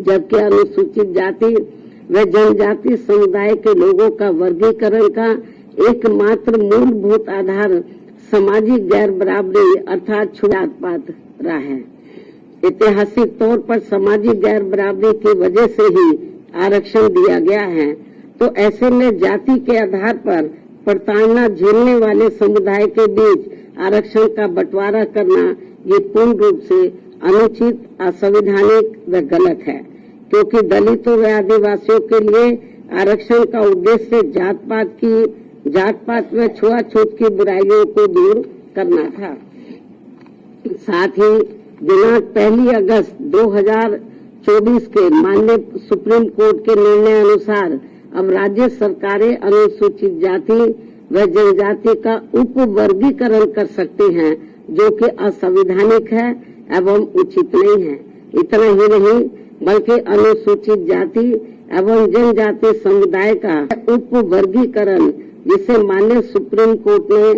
जबकि अनुसूचित जाति व जनजाति समुदाय के लोगों का वर्गीकरण का एकमात्र मूलभूत आधार सामाजिक गैर बराबरी अर्थात छुआछूत रहा है। ऐतिहासिक तौर पर सामाजिक गैर बराबरी की वजह से ही आरक्षण दिया गया है, तो ऐसे में जाति के आधार पर प्रताड़ना झेलने वाले समुदाय के बीच आरक्षण का बंटवारा करना ये पूर्ण रूप से अनुचित, असंवैधानिक व गलत है, क्योंकि दलितों व आदिवासियों के लिए आरक्षण का उद्देश्य जात पात व छुआछूत की बुराइयों को दूर करना था। साथ ही दिनांक 1 अगस्त 2024 के माननीय सुप्रीम कोर्ट के निर्णय अनुसार अब राज्य सरकारें अनुसूचित जाति व जनजाति का उप वर्गीकरण कर सकती हैं, जो कि असंवैधानिक है एवं उचित नहीं है। इतना ही नहीं बल्कि अनुसूचित जाति एवं जनजाति समुदाय का उप वर्गीकरण जिसे माननीय सुप्रीम कोर्ट ने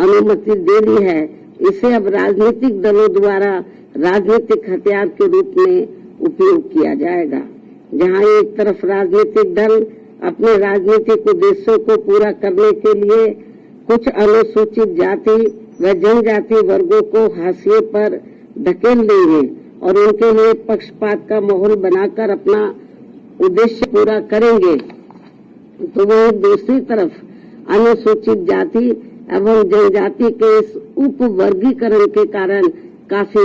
अनुमति दे दी है, इसे अब राजनीतिक दलों द्वारा राजनीतिक हथियार के रूप में उपयोग किया जाएगा। जहां एक तरफ राजनीतिक दल अपने राजनीतिक उद्देश्यों को पूरा करने के लिए कुछ अनुसूचित जाति व जनजाति वर्गों को हाशिए पर धकेल देंगे और उनके लिए पक्षपात का माहौल बनाकर अपना उद्देश्य पूरा करेंगे, तो वही दूसरी तरफ अनुसूचित जाति एवं जनजाति के इस उप वर्गीकरण के कारण काफी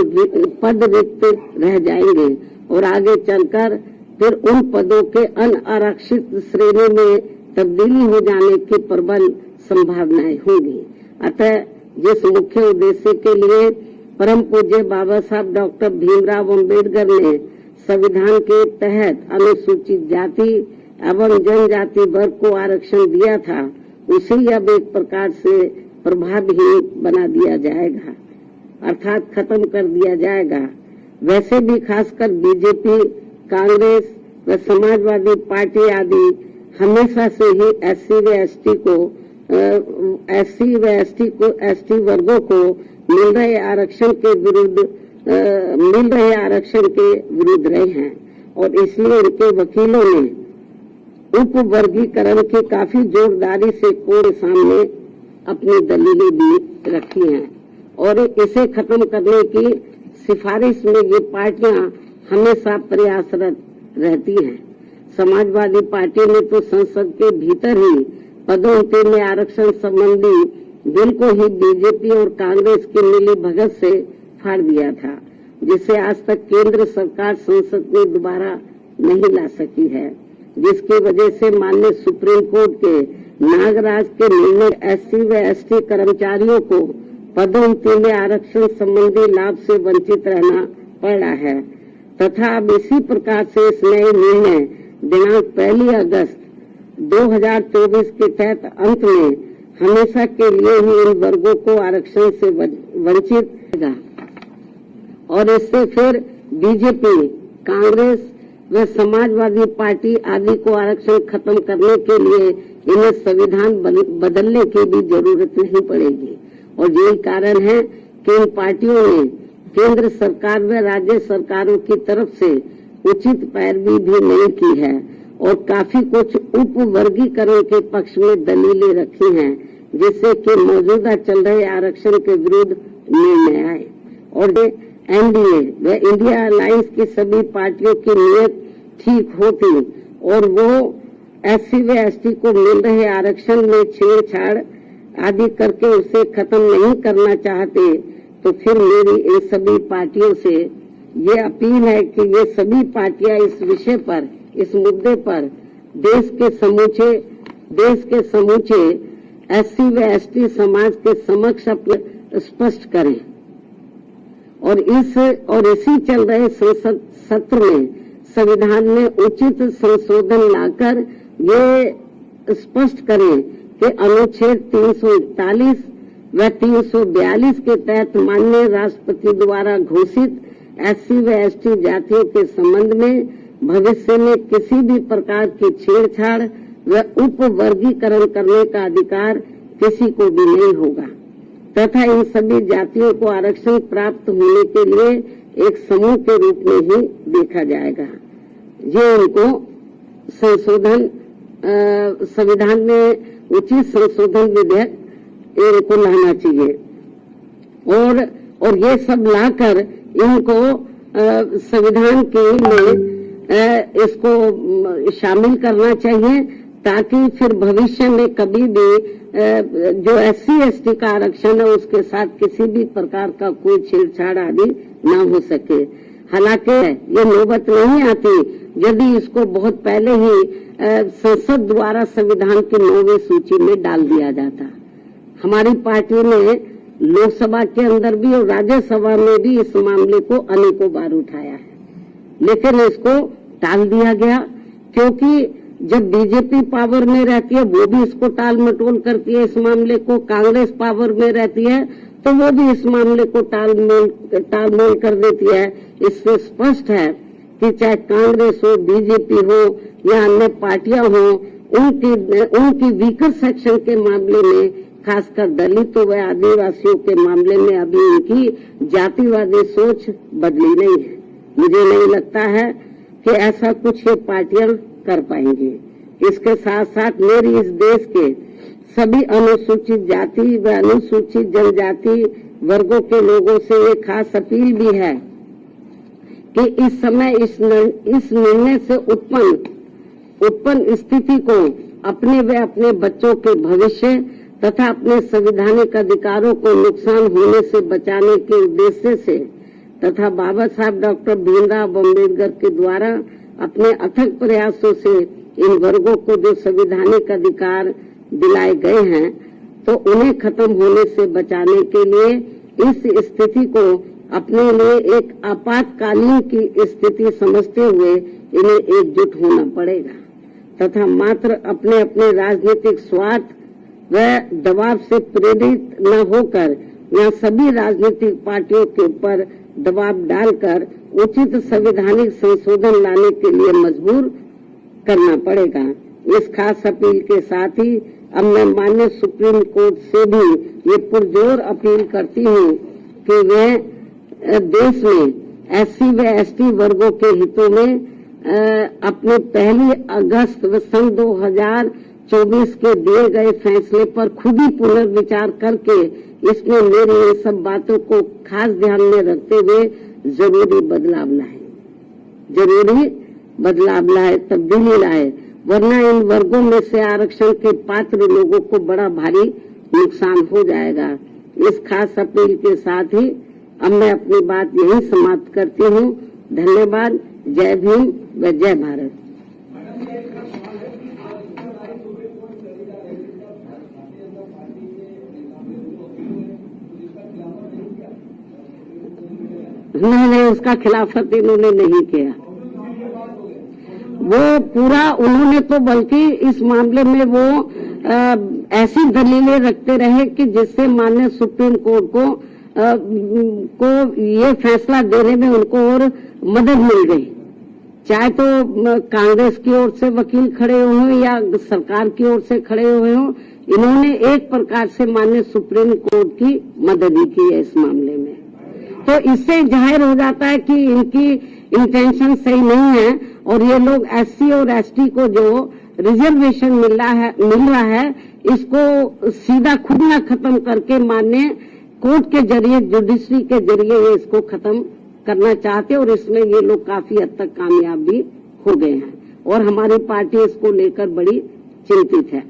पद रिक्त रह जाएंगे और आगे चलकर फिर उन पदों के अनारक्षित श्रेणी में तब्दीली हो जाने की प्रबल संभावनाएं होंगी। अतः जिस मुख्य उद्देश्य के लिए परम पूज्य बाबा साहब डॉक्टर भीमराव अम्बेडकर ने संविधान के तहत अनुसूचित जाति एवं जनजाति वर्ग को आरक्षण दिया था, उसे अब एक प्रकार से प्रभावहीन बना दिया जाएगा, अर्थात खत्म कर दिया जाएगा। वैसे भी खासकर बीजेपी, कांग्रेस व समाजवादी पार्टी आदि हमेशा से ही एसटी वर्गों को मिल रहे आरक्षण के विरुद्ध रहे हैं और इसलिए उनके वकीलों ने उप वर्गीकरण की काफी जोरदारी से कोर्ट सामने अपनी दलीलें भी रखी हैं और इसे खत्म करने की सिफारिश में ये पार्टियां हमेशा प्रयासरत रहती हैं। समाजवादी पार्टी ने तो संसद के भीतर ही पदोन्नति में आरक्षण संबंधी बिल को ही बीजेपी और कांग्रेस की मिलीभगत से फाड़ दिया था, जिसे आज तक केंद्र सरकार संसद में दोबारा नहीं ला सकी है, जिसकी वजह से माननीय सुप्रीम कोर्ट के नागराज के निर्णय एससी व एसटी कर्मचारियों को पदोन्नति में आरक्षण संबंधी लाभ से वंचित रहना पड़ा है तथा अब इसी प्रकार से इस नए निर्णय दिनांक 1 अगस्त 2024 के तहत अंत में हमेशा के लिए ही इन वर्गों को आरक्षण से वंचित रहेगा और इससे फिर बीजेपी, कांग्रेस व समाजवादी पार्टी आदि को आरक्षण खत्म करने के लिए इन्हें संविधान बदलने की भी जरूरत नहीं पड़ेगी। और यही कारण है कि इन पार्टियों ने केंद्र सरकार व राज्य सरकारों की तरफ से उचित पैरवी भी नहीं की है और काफी कुछ उप वर्गीकरण के पक्ष में दलीलें रखी हैं, जिससे कि मौजूदा चल रहे आरक्षण के विरुद्ध निर्णय आए और एनडीए व इंडिया अलायंस की सभी पार्टियों की नीयत ठीक होती और वो एससी व एसटी को मिल रहे आरक्षण में छेड़छाड़ आदि करके उसे खत्म नहीं करना चाहते, तो फिर मेरी इन सभी पार्टियों से ये अपील है कि ये सभी पार्टियां इस विषय पर, इस मुद्दे पर देश के समूचे एससी व एसटी समाज के समक्ष अपने स्पष्ट करें और इसी चल रहे संसद सत्र में संविधान में उचित संशोधन लाकर ये स्पष्ट करें कि अनुच्छेद 341 व 342 के तहत माननीय राष्ट्रपति द्वारा घोषित एससी व एसटी जातियों के संबंध में भविष्य में किसी भी प्रकार की छेड़छाड़ व उप वर्गीकरण करने का अधिकार किसी को भी नहीं होगा तथा इन सभी जातियों को आरक्षण प्राप्त होने के लिए एक समूह के रूप में ही देखा जाएगा। ये उनको संशोधन संविधान में उचित संशोधन विधेयक इनको लाना चाहिए और ये सब लाकर इनको संविधान के में इसको शामिल करना चाहिए, ताकि फिर भविष्य में कभी भी जो SC/ST का आरक्षण है उसके साथ किसी भी प्रकार का कोई छेड़छाड़ आदि ना हो सके। हालांकि ये नौबत नहीं आती यदि इसको बहुत पहले ही संसद द्वारा संविधान की 9वीं सूची में डाल दिया जाता। हमारी पार्टी ने लोकसभा के अंदर भी और राज्यसभा में भी इस मामले को अनेकों बार उठाया है, लेकिन इसको टाल दिया गया, क्योंकि जब बीजेपी पावर में रहती है वो भी इसको टाल मटोल करती है इस मामले को, कांग्रेस पावर में रहती है तो वो भी इस मामले को टालमोल कर देती है। इससे स्पष्ट है कि चाहे कांग्रेस हो, बीजेपी हो या अन्य पार्टियां हो, उनकी वीकर सेक्शन के मामले में, खासकर दलितों व आदिवासियों के मामले में अभी उनकी जातिवादी सोच बदली नहीं है। मुझे नहीं लगता है कि ऐसा कुछ ये पार्टियां कर पाएंगी। इसके साथ साथ मेरी इस देश के सभी अनुसूचित जाति व अनुसूचित जनजाति वर्गों के लोगों से एक खास अपील भी है कि इस समय इस निर्णय से उत्पन्न स्थिति को अपने व अपने बच्चों के भविष्य तथा अपने संवैधानिक अधिकारों को नुकसान होने से बचाने के उद्देश्य से तथा बाबा साहब डॉक्टर भीमराव अम्बेडकर के द्वारा अपने अथक प्रयासों से इन वर्गों को जो संवैधानिक अधिकार दिलाए गए हैं, तो उन्हें खत्म होने से बचाने के लिए इस स्थिति को अपने लिए एक आपातकालीन की स्थिति समझते हुए इन्हें एकजुट होना पड़ेगा तथा मात्र अपने अपने राजनीतिक स्वार्थ व दबाव से प्रेरित न होकर यहाँ सभी राजनीतिक पार्टियों के ऊपर दबाव डालकर उचित संवैधानिक संशोधन लाने के लिए मजबूर करना पड़ेगा। इस खास अपील के साथ ही अब मैं माननीय सुप्रीम कोर्ट से भी ये पुरजोर अपील करती हूँ कि वे देश में SC व ST वर्गों के हितों में अपने 1 अगस्त सन 2024 के दिए गए फैसले पर खुद ही पुनर्विचार करके इसमें मेरी ये सब बातों को खास ध्यान में रखते हुए जरूरी बदलाव लाए, तब्दीली लाए, वरना इन वर्गों में से आरक्षण के पात्र लोगों को बड़ा भारी नुकसान हो जाएगा। इस खास अपील के साथ ही अब मैं अपनी बात यही समाप्त करती हूँ। धन्यवाद। जय भीम व जय भारत। नहीं, उसका खिलाफत इन्होंने नहीं किया। वो पूरा उन्होंने तो बल्कि इस मामले में वो ऐसी दलीलें रखते रहे कि जिससे माननीय सुप्रीम कोर्ट को ये फैसला देने में उनको और मदद मिल गई। चाहे तो कांग्रेस की ओर से वकील खड़े हुए या सरकार की ओर से खड़े हुए हों, इन्होंने एक प्रकार से माननीय सुप्रीम कोर्ट की मदद ही की है इस मामले में। तो इससे जाहिर हो जाता है कि इनकी इंटेंशन सही नहीं है और ये लोग SC और ST को जो रिजर्वेशन मिल रहा है इसको सीधा खुद ना खत्म करके माननीय कोर्ट के जरिए, जुडिशरी के जरिए ये इसको खत्म करना चाहते और इसमें ये लोग काफी हद तक कामयाब भी हो गए हैं और हमारी पार्टी इसको लेकर बड़ी चिंतित है।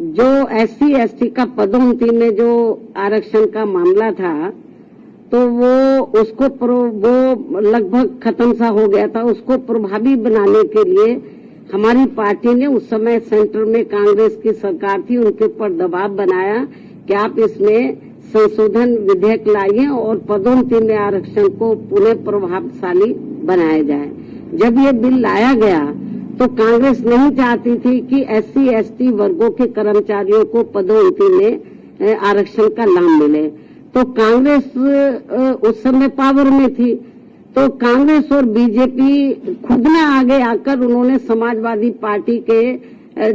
जो SC ST का पदोन्नति में जो आरक्षण का मामला था तो वो लगभग खत्म सा हो गया था। उसको प्रभावी बनाने के लिए हमारी पार्टी ने उस समय सेंटर में कांग्रेस की सरकार थी, उनके ऊपर दबाव बनाया कि आप इसमें संशोधन विधेयक लाइए और पदोन्नति में आरक्षण को पुनः प्रभावशाली बनाया जाए। जब ये बिल लाया गया तो कांग्रेस नहीं चाहती थी कि SC ST वर्गों के कर्मचारियों को पदोन्नति में आरक्षण का लाभ मिले। तो कांग्रेस उस समय पावर में थी, तो कांग्रेस और बीजेपी खुद ने आगे आकर उन्होंने समाजवादी पार्टी के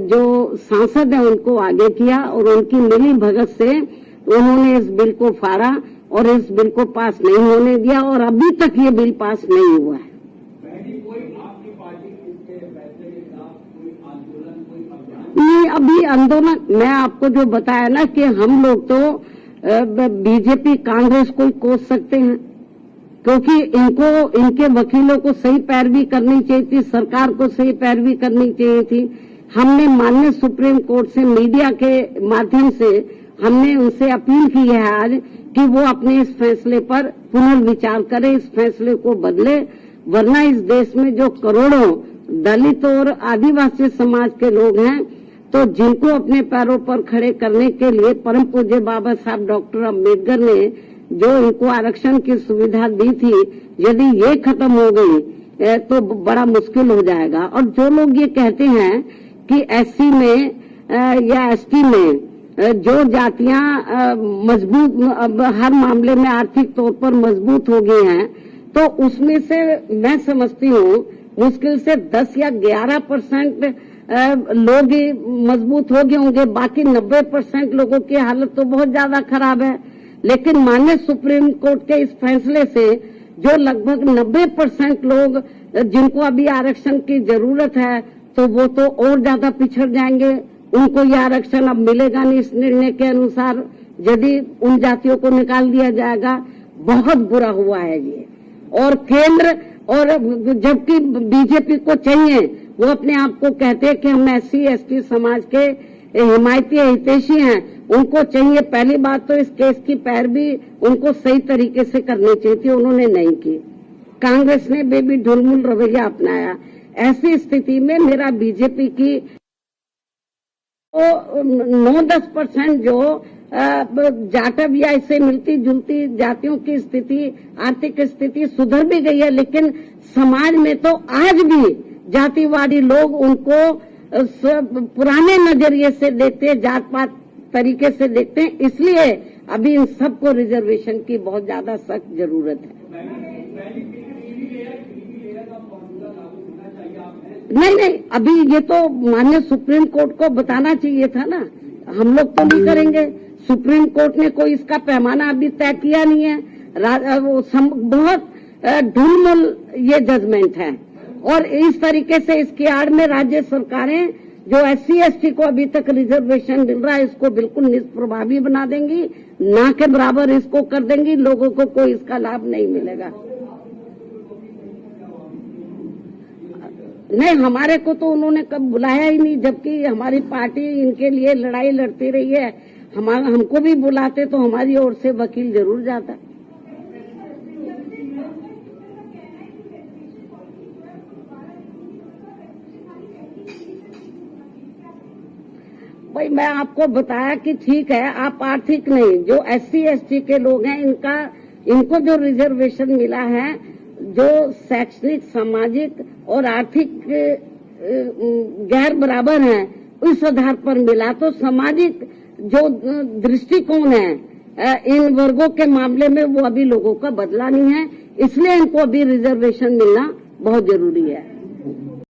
जो सांसद हैं उनको आगे किया और उनकी मिली भगत से उन्होंने इस बिल को फाड़ा और इस बिल को पास नहीं होने दिया और अभी तक ये बिल पास नहीं हुआ है। नहीं, अभी आंदोलन मैं आपको जो बताया ना कि हम लोग तो बीजेपी कांग्रेस को ही कोस सकते हैं, क्योंकि इनके वकीलों को सही पैरवी करनी चाहिए थी, सरकार को सही पैरवी करनी चाहिए थी। हमने माननीय सुप्रीम कोर्ट से मीडिया के माध्यम से हमने उनसे अपील की है आज कि वो अपने इस फैसले पर पुनर्विचार करें, इस फैसले को बदले, वरना इस देश में जो करोड़ों दलित और आदिवासी समाज के लोग हैं, तो जिनको अपने पैरों पर खड़े करने के लिए परम पूज्य बाबा साहब डॉक्टर अम्बेडकर ने जो इनको आरक्षण की सुविधा दी थी, यदि ये खत्म हो गई तो बड़ा मुश्किल हो जाएगा। और जो लोग ये कहते हैं कि एससी में या एसटी में जो जातियां मजबूत हर मामले में आर्थिक तौर पर मजबूत हो गई हैं, तो उसमें से मैं समझती हूँ मुश्किल से 10 या 11% लोग ही मजबूत हो गए होंगे, बाकी 90% लोगों की हालत तो बहुत ज्यादा खराब है। लेकिन माननीय सुप्रीम कोर्ट के इस फैसले से जो लगभग 90% लोग जिनको अभी आरक्षण की जरूरत है, तो वो तो और ज्यादा पिछड़ जाएंगे, उनको ये आरक्षण अब मिलेगा नहीं। इस निर्णय के अनुसार यदि उन जातियों को निकाल दिया जाएगा, बहुत बुरा हुआ है ये। और केंद्र और जबकि बीजेपी को चाहिए, वो अपने आप को कहते हैं कि हम एससी एसटी समाज के हिमायती हितैषी हैं, उनको चाहिए पहली बात तो इस केस की पैरवी उनको सही तरीके से करनी चाहिए थी, उन्होंने नहीं की। कांग्रेस ने बेबी ढुलमुल रवैया अपनाया। ऐसी स्थिति में मेरा बीजेपी की 9-10% जो जाटव या इससे मिलती जुलती जातियों की स्थिति, आर्थिक स्थिति सुधर भी गई है, लेकिन समाज में तो आज भी जातिवादी लोग उनको पुराने नजरिए से देखते हैं, जात पात तरीके से देखते हैं। इसलिए अभी इन सबको रिजर्वेशन की बहुत ज्यादा सख्त जरूरत है। नहीं, अभी ये तो माननीय सुप्रीम कोर्ट को बताना चाहिए था ना, हम लोग तो नहीं करेंगे। सुप्रीम कोर्ट ने कोई इसका पैमाना अभी तय किया नहीं है। बहुत ढुलमुल ये जजमेंट है और इस तरीके से इसकी आड़ में राज्य सरकारें जो एससी एसटी को अभी तक रिजर्वेशन मिल रहा है, इसको बिल्कुल निष्प्रभावी बना देंगी, ना के बराबर इसको कर देंगी, लोगों को कोई इसका लाभ नहीं मिलेगा। नहीं, हमारे को तो उन्होंने कब बुलाया ही नहीं, जबकि हमारी पार्टी इनके लिए लड़ाई लड़ती रही है। हमको भी बुलाते तो हमारी ओर से वकील जरूर जाता। भाई मैं आपको बताया कि ठीक है, आप आर्थिक नहीं, जो एससी एसटी के लोग हैं इनको जो रिजर्वेशन मिला है, जो शैक्षणिक सामाजिक और आर्थिक गैर बराबर हैं, उस आधार पर मिला। तो सामाजिक जो दृष्टिकोण है इन वर्गों के मामले में वो अभी लोगों का बदला नहीं है, इसलिए इनको अभी रिजर्वेशन मिलना बहुत जरूरी है।